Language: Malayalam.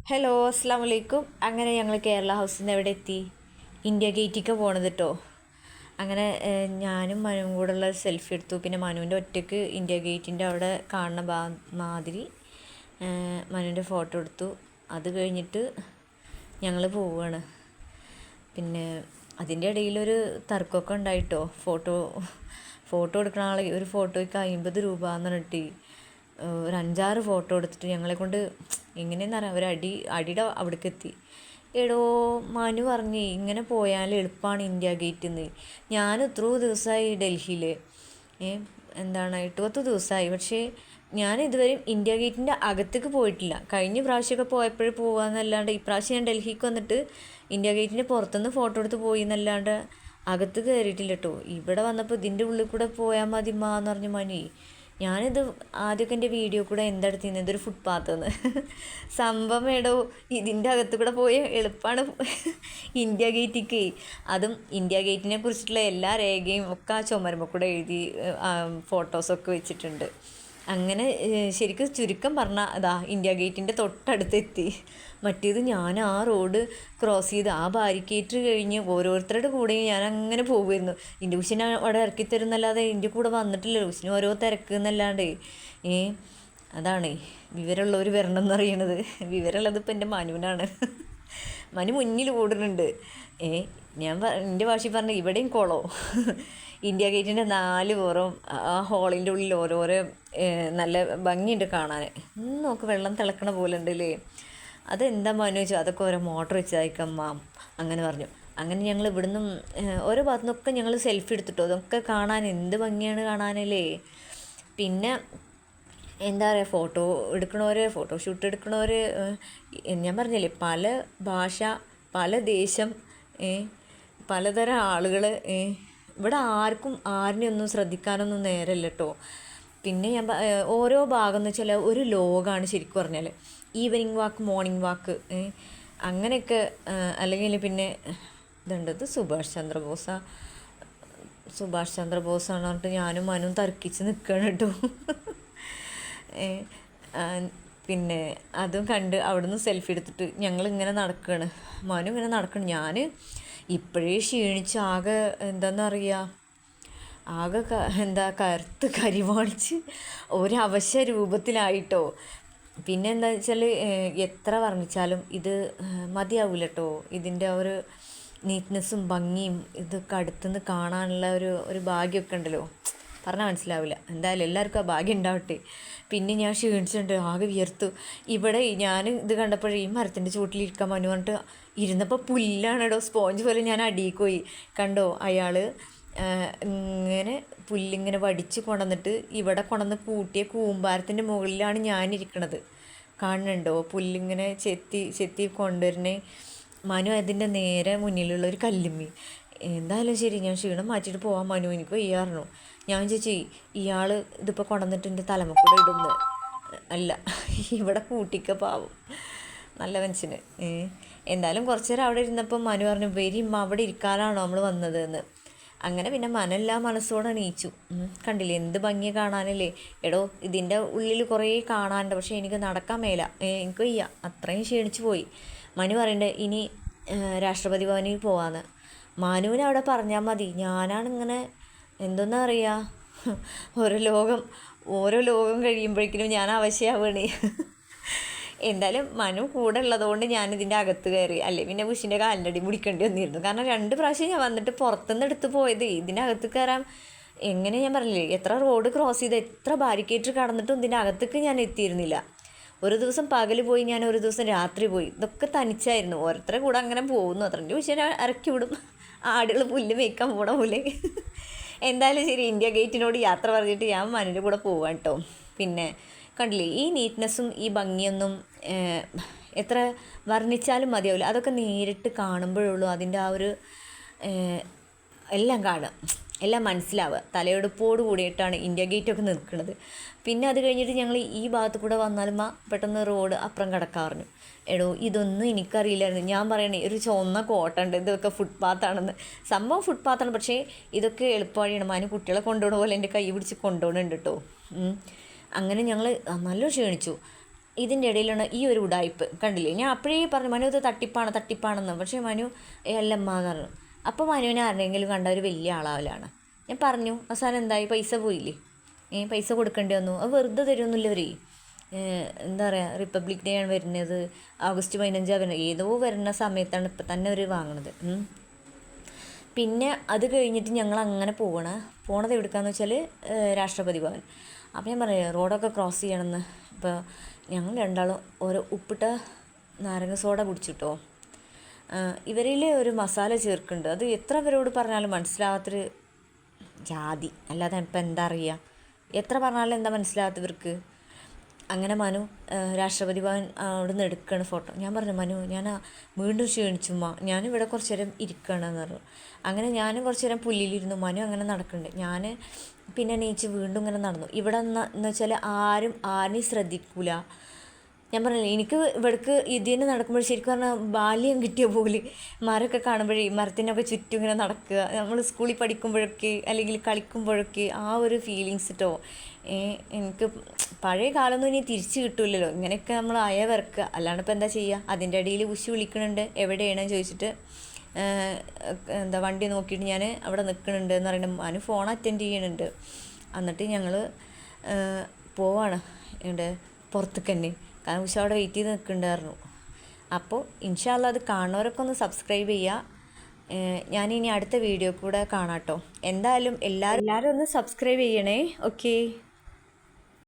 ഹലോ അസ്സാം വലൈക്കും. അങ്ങനെ ഞങ്ങൾ കേരള ഹൗസിൽ നിന്ന് എവിടെ എത്തി? ഇന്ത്യ ഗേറ്റിലേക്ക് പോണത് കേട്ടോ. അങ്ങനെ ഞാനും മനുവും കൂടെ ഉള്ള സെൽഫി എടുത്തു. പിന്നെ മനുവിൻ്റെ ഒറ്റയ്ക്ക് ഇന്ത്യ ഗേറ്റിൻ്റെ അവിടെ കാണുന്ന മാതിരി മനുവിൻ്റെ ഫോട്ടോ എടുത്തു. അത് കഴിഞ്ഞിട്ട് ഞങ്ങൾ പോവുകയാണ്. പിന്നെ അതിൻ്റെ ഇടയിലൊരു തർക്കമൊക്കെ ഉണ്ടായിട്ടോ. ഫോട്ടോ എടുക്കുന്ന ആൾ ഒരു ഫോട്ടോയ്ക്ക് 50 രൂപ എന്ന് പറഞ്ഞിട്ട് ഒരു 5-6 ഫോട്ടോ എടുത്തിട്ട് ഞങ്ങളെ കൊണ്ട് എങ്ങനെയെന്ന് അറിയാം അടിയുടെ അവിടേക്ക് എത്തി. എടോ മനു പറഞ്ഞ് ഇങ്ങനെ പോയാൽ എളുപ്പമാണ് ഇന്ത്യ ഗേറ്റിൽ നിന്ന്. ഞാൻ എത്രയോ ദിവസമായി ഡൽഹിയിൽ, 8-10 ദിവസമായി. പക്ഷേ ഞാൻ ഇതുവരെയും ഇന്ത്യ ഗേറ്റിൻ്റെ അകത്തേക്ക് പോയിട്ടില്ല. കഴിഞ്ഞ പ്രാവശ്യമൊക്കെ പോയപ്പോഴേ പോകാമെന്നല്ലാണ്ട് ഇപ്രാവശ്യം ഞാൻ ഡൽഹിക്ക് വന്നിട്ട് ഇന്ത്യ ഗേറ്റിൻ്റെ പുറത്തുനിന്ന് ഫോട്ടോ എടുത്ത് പോയി എന്നല്ലാണ്ട് അകത്ത് കയറിയിട്ടില്ല കേട്ടോ. ഇവിടെ വന്നപ്പോൾ ഇതിൻ്റെ ഉള്ളിൽ കൂടെ പോയാൽ മതി മാ എന്ന് പറഞ്ഞ് മനു. ഞാനിത് ആദ്യമൊക്കെ എൻ്റെ വീഡിയോ കൂടെ എന്തെടുത്തിരുന്നത് ഇതൊരു ഫുട്പാത്ത് എന്ന് സംഭവം. എടോ ഇതിൻ്റെ അകത്ത് കൂടെ പോയ എളുപ്പമാണ് ഇന്ത്യ ഗേറ്റിക്ക്. അതും ഇന്ത്യ ഗേറ്റിനെ കുറിച്ചിട്ടുള്ള എല്ലാ രേഖയും ഒക്കെ ആ ചുമരുമ്പോൾ കൂടെ എഴുതി ഫോട്ടോസൊക്കെ വെച്ചിട്ടുണ്ട്. അങ്ങനെ ശരിക്കും ചുരുക്കം പറഞ്ഞാൽ അതാ ഇന്ത്യ ഗേറ്റിൻ്റെ തൊട്ടടുത്തെത്തി. മറ്റേത് ഞാൻ ആ റോഡ് ക്രോസ് ചെയ്ത് ആ ബാരിക്കേറ്റ് കഴിഞ്ഞ് ഓരോരുത്തരുടെ കൂടെയും ഞാൻ അങ്ങനെ പോകുമായിരുന്നു. എൻ്റെ കുശിനെ അവിടെ ഇറക്കി തരുന്നല്ലാതെ എൻ്റെ കൂടെ വന്നിട്ടില്ല. കുശിന് ഓരോ തിരക്ക് എന്നല്ലാണ്ട് അതാണ് വിവരമുള്ളവർ വരണം എന്ന് പറയണത്. വിവരമുള്ളത് ഇപ്പം എൻ്റെ മനുവിനാണ്. മനു മുന്നിൽ കൂടുന്നുണ്ട്. ഞാൻ എൻ്റെ ഭാഷയിൽ പറഞ്ഞ ഇവിടെയും കുളോ. ഇന്ത്യ ഗേറ്റിൻ്റെ 4 പുറം ആ ഹോളിൻ്റെ ഉള്ളിൽ ഓരോരോ നല്ല ഭംഗിയുണ്ട് കാണാൻ. നോക്ക് വെള്ളം തിളക്കണ പോലെ ഉണ്ടല്ലേ. അതെന്താ മനു ചോദിച്ചു. അതൊക്കെ ഓരോ മോട്ടർ വെച്ചതായിക്കമ്മ അങ്ങനെ പറഞ്ഞു. അങ്ങനെ ഞങ്ങൾ ഇവിടുന്ന് ഓരോ ഭാഗത്തു നിന്നൊക്കെ ഞങ്ങൾ സെൽഫി എടുത്തിട്ടോ. അതൊക്കെ കാണാൻ എന്ത് ഭംഗിയാണ് കാണാനല്ലേ. പിന്നെ എന്താ പറയുക, ഫോട്ടോഷൂട്ട് എടുക്കണവർ ഞാൻ പറഞ്ഞില്ലേ, പല ഭാഷ, പല ദേശം, പലതരം ആളുകൾ. ഇവിടെ ആരിനെയൊന്നും ശ്രദ്ധിക്കാനൊന്നും നേരമില്ല കേട്ടോ. പിന്നെ ഓരോ ഭാഗം എന്ന് വെച്ചാൽ ഒരു ലോകമാണ് ശരിക്കും പറഞ്ഞാൽ. ഈവനിങ് വാക്ക്, മോർണിംഗ് വാക്ക്, അങ്ങനെയൊക്കെ. അല്ലെങ്കിൽ പിന്നെ ഇത് സുഭാഷ് ചന്ദ്രബോസാണ് പറഞ്ഞിട്ട് ഞാനും മനുവും തർക്കിച്ച് നിൽക്കുകയാണ് കേട്ടോ. പിന്നെ അതും കണ്ട് അവിടുന്ന് സെൽഫി എടുത്തിട്ട് ഞങ്ങളിങ്ങനെ നടക്കുകയാണ്. മനു ഇങ്ങനെ നടക്കണം. ഞാൻ ഇപ്പോഴേ ക്ഷീണിച്ച് ആകെ ആകെ കറുത്ത് കരിവാളിച്ച് ഒരവശ്യ രൂപത്തിലായിട്ടോ. പിന്നെ എന്താ വെച്ചാൽ എത്ര വർണ്ണിച്ചാലും ഇത് മതിയാവില്ല കേട്ടോ. ഇതിൻ്റെ ഒരു നീറ്റ്നെസ്സും ഭംഗിയും ഇതൊക്കെ അടുത്തുനിന്ന് കാണാനുള്ള ഒരു ഭാഗ്യമൊക്കെ ഉണ്ടല്ലോ, പറഞ്ഞാൽ മനസ്സിലാവില്ല. എന്തായാലും എല്ലാവർക്കും ആ ഭാഗ്യം ഉണ്ടാവട്ടെ. പിന്നെ ഞാൻ ക്ഷീണിച്ചിട്ടുണ്ട്, ആകെ വിയർത്തു. ഇവിടെ ഞാൻ ഇത് കണ്ടപ്പോഴേ ഈ മരത്തിൻ്റെ ചുവട്ടിലിരിക്കാൻ മനു പറഞ്ഞിട്ട് ഇരുന്നപ്പോൾ പുല്ലാണെടോ, സ്പോഞ്ച് പോലെ. ഞാൻ അടിയിൽ പോയി കണ്ടോ. അയാൾ ഇങ്ങനെ പുല്ലിങ്ങനെ വടിച്ച് കൊണ്ടുവന്നിട്ട് ഇവിടെ കൊണ്ടുവന്ന് കൂട്ടിയ കൂമ്പാരത്തിൻ്റെ മുകളിലാണ് ഞാനിരിക്കണത്. കാണുന്നുണ്ടോ പുല്ലിങ്ങനെ ചെത്തി കൊണ്ടുവരുന്നേ. മനു അതിൻ്റെ നേരെ മുന്നിലുള്ള ഒരു കല്ലുമ്മി. എന്തായാലും ശരി, ഞാൻ ക്ഷീണം മാറ്റിയിട്ട് പോകാൻ മനു, എനിക്ക് വയ്യായിരുന്നു. ഞാൻ ചോദിച്ചു, ഇയാൾ ഇതിപ്പോൾ കൊണ്ടുവന്നിട്ട് എൻ്റെ തലമക്കൂടെ ഇടുന്നു. അല്ല, ഇവിടെ കൂട്ടിക്ക പാവം, നല്ല മനുഷ്യന്. എന്തായാലും കുറച്ച് നേരം അവിടെ ഇരുന്നപ്പോൾ മനു പറഞ്ഞു, അവിടെ ഇരിക്കാനാണോ നമ്മൾ വന്നത് എന്ന്. അങ്ങനെ പിന്നെ മനമെല്ലാം മനസ്സോടെ എണീച്ചു. കണ്ടില്ലേ എന്ത് ഭംഗിയെ കാണാനല്ലേ. എടോ ഇതിൻ്റെ ഉള്ളിൽ കുറേ കാണാനുണ്ട്, പക്ഷേ എനിക്ക് നടക്കാൻ മേല, എനിക്ക് വയ്യ, അത്രയും ക്ഷീണിച്ചു പോയി. മനു പറയണ്ടേ ഇനി രാഷ്ട്രപതി ഭവനിൽ പോകാമെന്ന്. മനുവിനെ അവിടെ പറഞ്ഞാൽ മതി. ഞാനാണിങ്ങനെ എന്തെന്നാ പറയുക, ഓരോ ലോകം കഴിയുമ്പോഴേക്കും ഞാൻ ആവശ്യമാവുകയാണ്. എന്തായാലും മനു കൂടെ ഉള്ളതുകൊണ്ട് ഞാനിതിൻ്റെ അകത്ത് കയറി. അല്ലേ പിന്നെ ബുഷിൻ്റെ കാലിൻ്റെ അടി മുടിക്കേണ്ടി വന്നിരുന്നു. കാരണം 2 പ്രാവശ്യം ഞാൻ വന്നിട്ട് പുറത്തുനിന്ന് എടുത്ത് പോയത്. ഇതിനകത്ത് കയറാൻ എങ്ങനെ ഞാൻ പറഞ്ഞില്ലേ, എത്ര റോഡ് ക്രോസ് ചെയ്ത് എത്ര ബാരിക്കേഡ് കടന്നിട്ടും ഇതിൻ്റെ അകത്തേക്ക് ഞാൻ എത്തിയിരുന്നില്ല. ഒരു ദിവസം പകൽ പോയി, ഞാൻ ഒരു ദിവസം രാത്രി പോയി. ഇതൊക്കെ തനിച്ചായിരുന്നു. ഓരോരുത്തരെ കൂടെ അങ്ങനെ പോകുന്നു. അത്രൻ്റെ പക്ഷേ ഇറക്കി വിടും, ആടുകൾ പുല്ല് മേയ്ക്കാൻ പോണ പോലെ. എന്തായാലും ശരി, ഇന്ത്യ ഗേറ്റിനോട് യാത്ര പറഞ്ഞിട്ട് ഞാൻ മനുവിൻ്റെ കൂടെ പോവാൻ കേട്ടോ. പിന്നെ കണ്ടില്ലേ ഈ നീറ്റ്നെസ്സും ഈ ഭംഗിയൊന്നും എത്ര വർണ്ണിച്ചാലും മതിയാവില്ല. അതൊക്കെ നേരിട്ട് കാണുമ്പോഴുള്ളൂ അതിൻ്റെ ആ ഒരു എല്ലാം കാണുക, എല്ലാം മനസ്സിലാവുക. തലയെടുപ്പോട് കൂടിയിട്ടാണ് ഇന്ത്യ ഗേറ്റൊക്കെ നിൽക്കുന്നത്. പിന്നെ അത് കഴിഞ്ഞിട്ട് ഞങ്ങൾ ഈ ഭാഗത്ത് കൂടെ വന്നാലും പെട്ടെന്ന് റോഡ് അപ്പുറം കിടക്കാറുണ്ട്. എടോ ഇതൊന്നും എനിക്കറിയില്ലായിരുന്നു. ഞാൻ പറയണേ ഒരു ചുവന്ന കോട്ടുണ്ട്, ഇതൊക്കെ ഫുട്പാത്താണെന്ന്. സംഭവം ഫുട്പാത്താണ്, പക്ഷേ ഇതൊക്കെ എളുപ്പവഴിയാണ്. മനു കുട്ടികളെ കൊണ്ടുപോകണ പോലെ എൻ്റെ കൈ പിടിച്ച് കൊണ്ടുപോകുന്നുണ്ട് കേട്ടോ. അങ്ങനെ ഞങ്ങൾ നല്ല ക്ഷീണിച്ചു. ഇതിൻ്റെ ഇടയിലാണ് ഈ ഒരു ഉടായ്പ് കണ്ടില്ലേ. ഞാൻ അപ്പോഴേ പറഞ്ഞു മനു ഇത് തട്ടിപ്പാണെന്ന്. പക്ഷേ മനു അല്ലമ്മ എന്ന് പറഞ്ഞു. അപ്പോൾ മനുവിനെ ആരെങ്കിലും കണ്ട ഒരു വലിയ ആളാവലാണ്. ഞാൻ പറഞ്ഞു അവസാനം എന്തായി, പൈസ പോയില്ലേ, പൈസ കൊടുക്കേണ്ടി വന്നു. അത് വെറുതെ തരുമൊന്നുമില്ല അവർ. എന്താ പറയുക, റിപ്പബ്ലിക് ഡേ ആണ് വരുന്നത്, ഓഗസ്റ്റ് 15 വരുന്നത്, ഏതോ വരുന്ന സമയത്താണ് ഇപ്പം തന്നെ അവർ വാങ്ങണത്. പിന്നെ അത് കഴിഞ്ഞിട്ട് ഞങ്ങൾ അങ്ങനെ പോണത് എവിടുക്കാന്ന് വെച്ചാൽ രാഷ്ട്രപതി ഭവൻ. അപ്പം ഞാൻ പറയാം റോഡൊക്കെ ക്രോസ് ചെയ്യണമെന്ന്. ഇപ്പോൾ ഞങ്ങൾ രണ്ടാളും ഓരോ ഉപ്പിട്ട നാരങ്ങ സോഡ കുടിച്ചിട്ടോ. ഇവരിൽ ഒരു മസാല ചേർക്കുന്നുണ്ട്, അത് എത്ര പേരോട് പറഞ്ഞാലും മനസ്സിലാവാത്തൊരു ജാതി, അല്ലാതെ ഇപ്പം എന്താ അറിയുക, എത്ര പറഞ്ഞാലും എന്താ മനസ്സിലാവാത്തവർക്ക്. അങ്ങനെ മനു രാഷ്ട്രപതി ഭവൻ അവിടെ നിന്ന് എടുക്കുകയാണ് ഫോട്ടോ. ഞാൻ പറഞ്ഞു മനു ഞാൻ വീണ്ടും ക്ഷീണിച്ചുമ്മ, ഞാനിവിടെ കുറച്ച് നേരം ഇരിക്കുകയാണെന്ന് പറഞ്ഞു. അങ്ങനെ ഞാനും കുറച്ച് നേരം പുല്ലിലിരുന്നു, മനു അങ്ങനെ നടക്കുന്നുണ്ട്. ഞാൻ പിന്നെ എണീച്ച് വീണ്ടും ഇങ്ങനെ നടന്നു. ഇവിടെ എന്ന് വെച്ചാൽ ആരെയും ശ്രദ്ധിക്കൂല. ഞാൻ പറഞ്ഞില്ലേ എനിക്ക് ഇവിടേക്ക് ഇതിന് നടക്കുമ്പോൾ ശരിക്കും പറഞ്ഞാൽ ബാല്യം കിട്ടിയ പോലെ മരമൊക്കെ കാണുമ്പോഴേ മരത്തിനൊക്കെ ചുറ്റും ഇങ്ങനെ നടക്കുക, നമ്മൾ സ്കൂളിൽ പഠിക്കുമ്പോഴൊക്കെ അല്ലെങ്കിൽ കളിക്കുമ്പോഴൊക്കെ ആ ഒരു ഫീലിങ്സ് കേട്ടോ. എനിക്ക് പഴയ കാലമൊന്നും ഇനി തിരിച്ച് കിട്ടില്ലല്ലോ, ഇങ്ങനെയൊക്കെ നമ്മൾ വരക്കുക, അല്ലാണ്ട് ഇപ്പം എന്താ ചെയ്യുക. അതിൻ്റെ ഇടയിൽ ഉഷി വിളിക്കുന്നുണ്ട് എവിടെയാണെന്ന് ചോദിച്ചിട്ട്, എന്താ വണ്ടി നോക്കിയിട്ട് ഞാൻ അവിടെ നിൽക്കുന്നുണ്ട് എന്ന് പറയുന്നത്. മനു ഫോൺ അറ്റൻഡ് ചെയ്യുന്നുണ്ട്. എന്നിട്ട് ഞങ്ങൾ പോവാണ് ഇവിടെ പുറത്തേക്ക് തന്നെ, കാരണം ഉഷ അവിടെ വെയിറ്റ് ചെയ്ത് നിൽക്കുന്നുണ്ടായിരുന്നു. അപ്പോൾ ഇൻഷാ അല്ലാ അത് കാണുന്നവരൊക്കെ ഒന്ന് സബ്സ്ക്രൈബ് ചെയ്യുക. ഞാനിനി അടുത്ത വീഡിയോ കൂടെ കാണാം കേട്ടോ. എന്തായാലും എല്ലാവരും ഒന്ന് സബ്സ്ക്രൈബ് ചെയ്യണേ. ഓക്കേ.